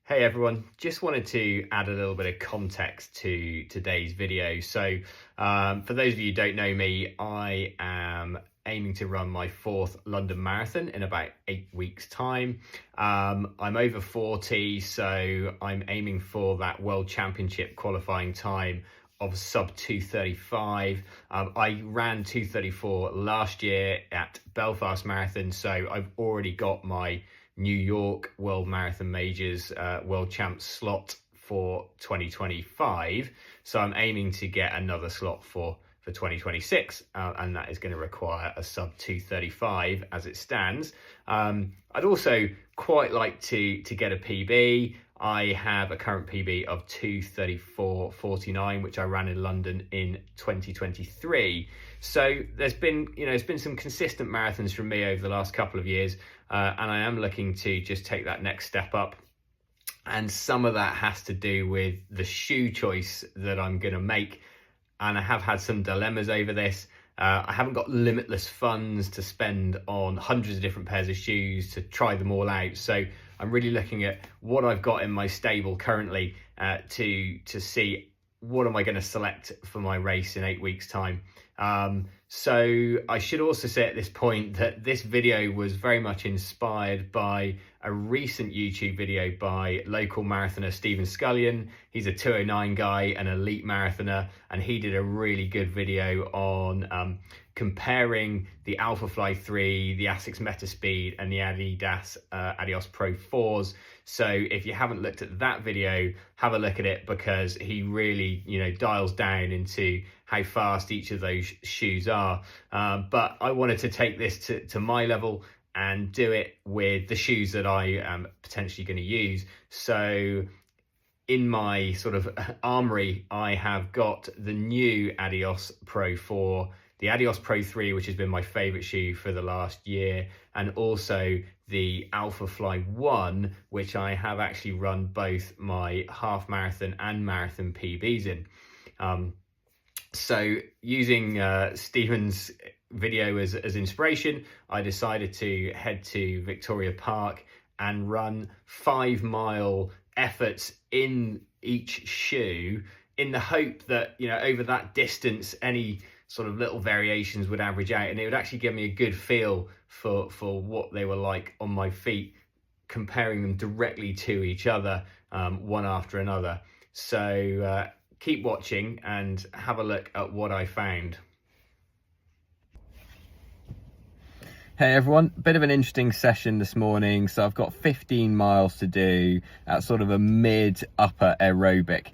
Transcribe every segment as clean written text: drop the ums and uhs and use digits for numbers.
Hey everyone, just wanted to add a little bit of context to today's video. So for those of you who don't know me, I am aiming to run my 4th London Marathon in about 8 weeks time. I'm over 40, so I'm aiming for that World Championship qualifying time of sub 2:35. I ran 2:34 last year at Belfast Marathon, so I've already got my New York World Marathon Majors World Champs slot for 2025. So I'm aiming to get another slot for 2026, and that is going to require a sub 2:35 as it stands. I'd also quite like to get a PB. I have a current PB of 2:34.49, which I ran in London in 2023. So there's been some consistent marathons from me over the last couple of years, and I am looking to just take that next step up. And some of that has to do with the shoe choice that I'm going to make. And I have had some dilemmas over this. I haven't got limitless funds to spend on hundreds of different pairs of shoes to try them all out. So I'm really looking at what I've got in my stable currently to see what am I going to select for my race in 8 weeks time. So I should also say at this point that this video was very much inspired by a recent YouTube video by local marathoner Stephen Scullion. He's a 209 guy, an elite marathoner, and he did a really good video on comparing the Alphafly 3, the Asics Metaspeed, and the Adidas Adios Pro 4s. So if you haven't looked at that video, have a look at it, because he really, dials down into how fast each of those shoes are. But I wanted to take this to my level and do it with the shoes that I am potentially going to use. So in my sort of armory, I have got the new Adios Pro 4, the Adios Pro 3, which has been my favorite shoe for the last year, and also the Alphafly 1, which I have actually run both my half marathon and marathon PBs in. So using Stephen's video as inspiration, I decided to head to Victoria Park and run 5-mile efforts in each shoe, in the hope that, over that distance, any sort of little variations would average out, and it would actually give me a good feel for what they were like on my feet, comparing them directly to each other, one after another. So keep watching and have a look at what I found. Hey everyone, bit of an interesting session this morning. So I've got 15 miles to do at sort of a mid-upper aerobic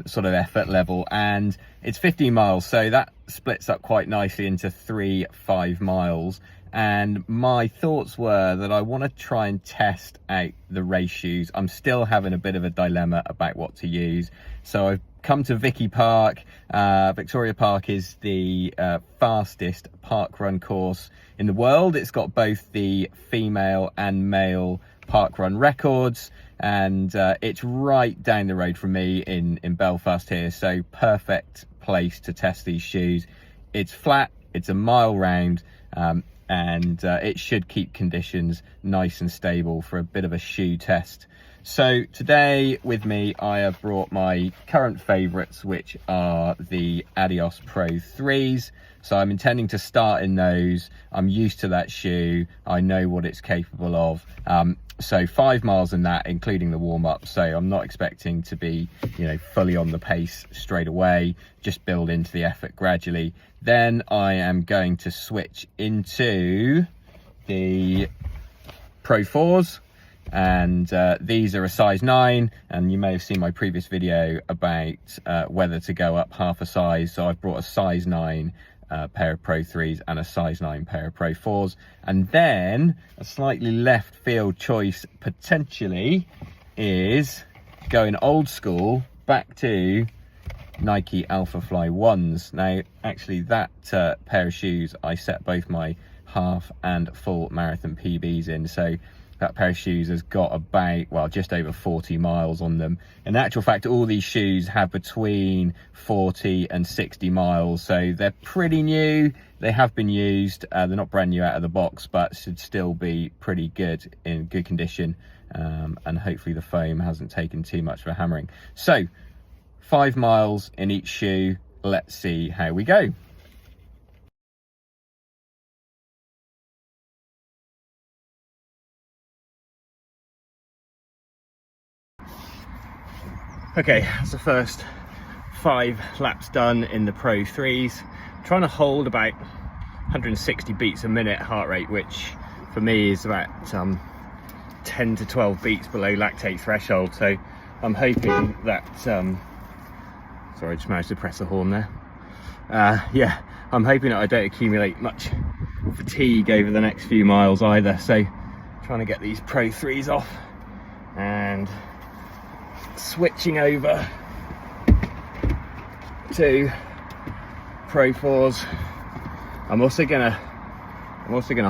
sort of effort level, and it's 15 miles, so that splits up quite nicely into 3 5 miles. And my thoughts were that I want to try and test out the race shoes. I'm still having a bit of a dilemma about what to use. So I've come to Vicky Park. Victoria Park is the fastest parkrun course in the world. It's got both the female and male parkrun records, and it's right down the road from me in Belfast here. So perfect place to test these shoes. It's flat, it's a mile round, and it should keep conditions nice and stable for a bit of a shoe test. So today with me, I have brought my current favorites, which are the Adios Pro 3s. So I'm intending to start in those. I'm used to that shoe. I know what it's capable of. So 5 miles in that, including the warm-up. So I'm not expecting to be, fully on the pace straight away, just build into the effort gradually. Then I am going to switch into the Pro 4s. And these are a size 9, and you may have seen my previous video about whether to go up half a size. So I've brought a size 9 pair of Pro 3s and a size 9 pair of Pro 4s. And then a slightly left field choice potentially is going old school back to Nike Alphafly 1s. Now actually that pair of shoes I set both my half and full marathon PBs in, so that pair of shoes has got about, well, just over 40 miles on them. In actual fact, all these shoes have between 40 and 60 miles, so they're pretty new. They have been used. They're not brand new out of the box, but should still be pretty good, in good condition. And hopefully the foam hasn't taken too much of a hammering. So 5 miles in each shoe. Let's see how we go. Okay, that's the first 5 laps done in the Pro 3s. I'm trying to hold about 160 beats a minute heart rate, which for me is about 10 to 12 beats below lactate threshold. So I'm hoping that, sorry, I just managed to press the horn there. Yeah, I'm hoping that I don't accumulate much fatigue over the next few miles either. So trying to get these Pro 3s off and switching over to Pro 4s. I'm also gonna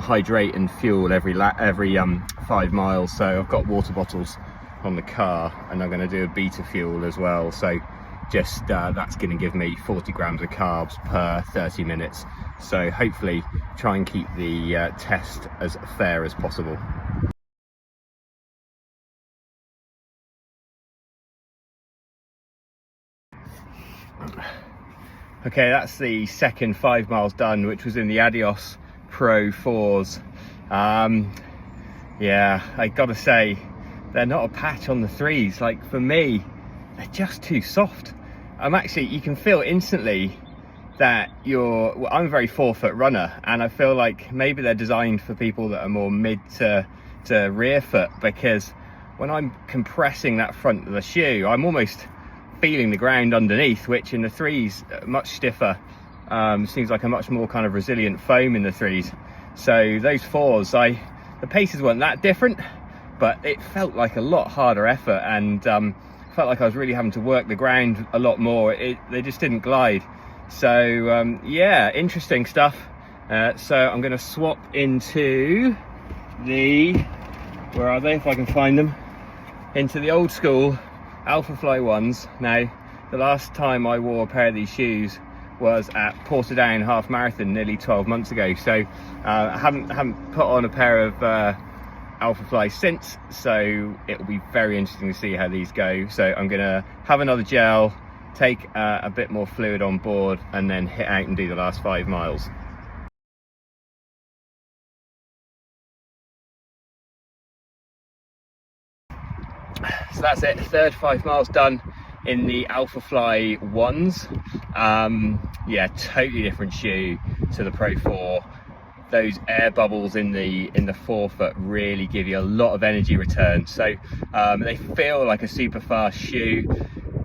hydrate and fuel every 5 miles. So I've got water bottles on the car, and I'm gonna do a beta fuel as well. So just that's gonna give me 40 grams of carbs per 30 minutes. So hopefully try and keep the test as fair as possible. Okay, that's the second 5 miles done, which was in the Adidas Pro 4s. Yeah, I gotta say, they're not a patch on the 3s. Like, for me, they're just too soft. You can feel instantly that I'm a very forefoot runner, and I feel like maybe they're designed for people that are more mid to rear foot, because when I'm compressing that front of the shoe, I'm almost feeling the ground underneath, which in the 3s much stiffer. Seems like a much more kind of resilient foam in the 3s. So those 4s, the paces weren't that different, but it felt like a lot harder effort, and felt like I was really having to work the ground a lot more. They just didn't glide. So yeah, interesting stuff. So I'm going to swap into where are they, if I can find them, into the old school Alphafly ones. Now, the last time I wore a pair of these shoes was at Portadown half marathon nearly 12 months ago. So I haven't put on a pair of Alphafly since. So it will be very interesting to see how these go. So I'm gonna have another gel, take a bit more fluid on board, and then hit out and do the last 5 miles. So that's it, third 5 miles done in the Alphafly ones. Yeah, totally different shoe to the Pro 4. Those air bubbles in the forefoot really give you a lot of energy return. So they feel like a super fast shoe.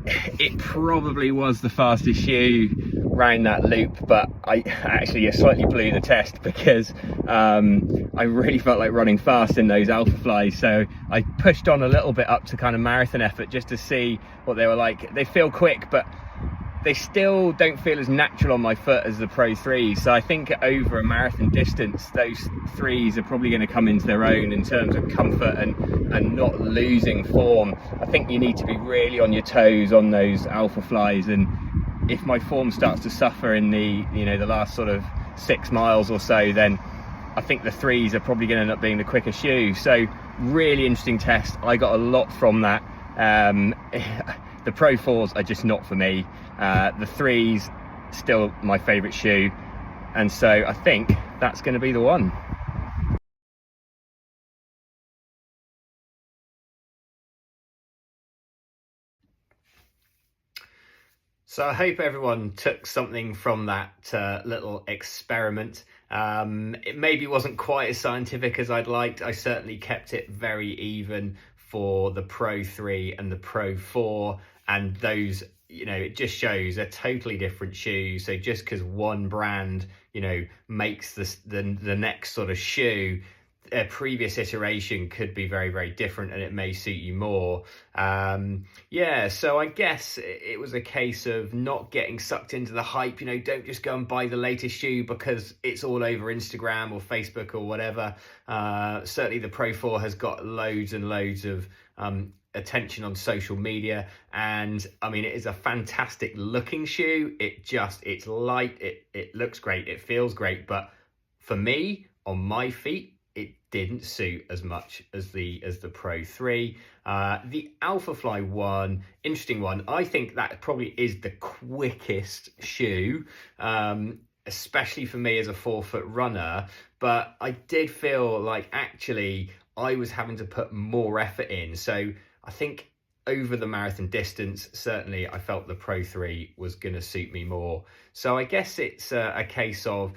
It probably was the fastest shoe round that loop, but I actually slightly blew the test, because I really felt like running fast in those Alphaflies. So I pushed on a little bit up to kind of marathon effort just to see what they were like. They feel quick, but they still don't feel as natural on my foot as the Pro 3s. So I think over a marathon distance, those 3s are probably going to come into their own in terms of comfort and not losing form. I think you need to be really on your toes on those Alphaflies, and if my form starts to suffer in the last sort of 6 miles or so, then I think the 3s are probably going to end up being the quicker shoe. So really interesting test. I got a lot from that. The Pro 4s are just not for me. The 3s still my favorite shoe, and so I think that's going to be the one. So I hope everyone took something from that little experiment. It maybe wasn't quite as scientific as I'd liked. I certainly kept it very even for the Pro 3 and the Pro 4, and those, it just shows they're totally different shoes. So just because one brand, makes the next sort of shoe, a previous iteration could be very, very different, and it may suit you more. Yeah, so I guess it was a case of not getting sucked into the hype. You know, don't just go and buy the latest shoe because it's all over Instagram or Facebook or whatever. Certainly the Pro 4 has got loads and loads of attention on social media, and I mean, it is a fantastic looking shoe. It's light, it looks great, it feels great, but for me, on my feet, it didn't suit as much as the Pro 3. The Alphafly one, interesting one. I think that probably is the quickest shoe, especially for me as a 4-foot runner. But I did feel like actually I was having to put more effort in. So I think over the marathon distance, certainly I felt the Pro 3 was going to suit me more. So I guess it's a case of,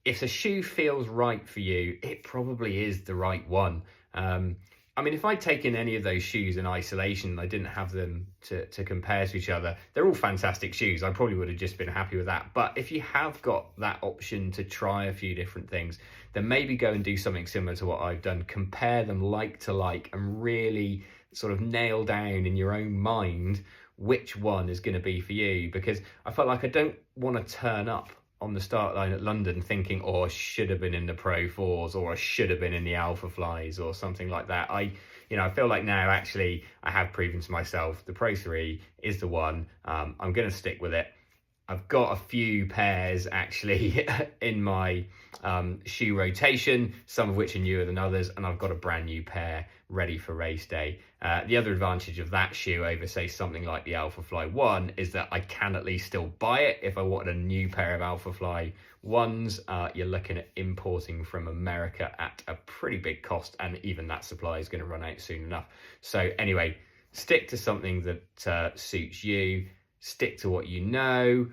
if a shoe feels right for you, it probably is the right one. I mean, if I'd taken any of those shoes in isolation and I didn't have them to compare to each other, they're all fantastic shoes. I probably would have just been happy with that. But if you have got that option to try a few different things, then maybe go and do something similar to what I've done. Compare them like to like and really sort of nail down in your own mind which one is going to be for you. Because I felt like I don't want to turn up on the start line at London thinking, oh, I should have been in the Pro 4s, or I should have been in the Alphaflys or something like that. I feel like now actually I have proven to myself the Pro 3 is the one. I'm going to stick with it. I've got a few pairs actually in my shoe rotation, some of which are newer than others, and I've got a brand new pair ready for race day. The other advantage of that shoe over, say, something like the Alphafly 1 is that I can at least still buy it. If I wanted a new pair of Alphafly 1s, you're looking at importing from America at a pretty big cost, and even that supply is going to run out soon enough. So anyway, stick to something that suits you. Stick to what you know.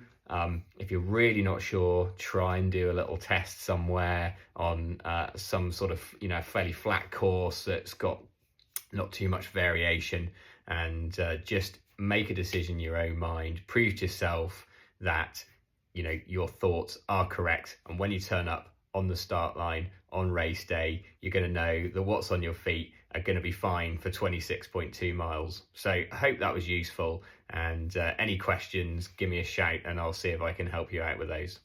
If you're really not sure, try and do a little test somewhere on some sort of fairly flat course that's got not too much variation, and just make a decision in your own mind. Prove to yourself that your thoughts are correct, and when you turn up on the start line on race day, you're going to know that what's on your feet are going to be fine for 26.2 miles. So I hope that was useful, and any questions, give me a shout and I'll see if I can help you out with those.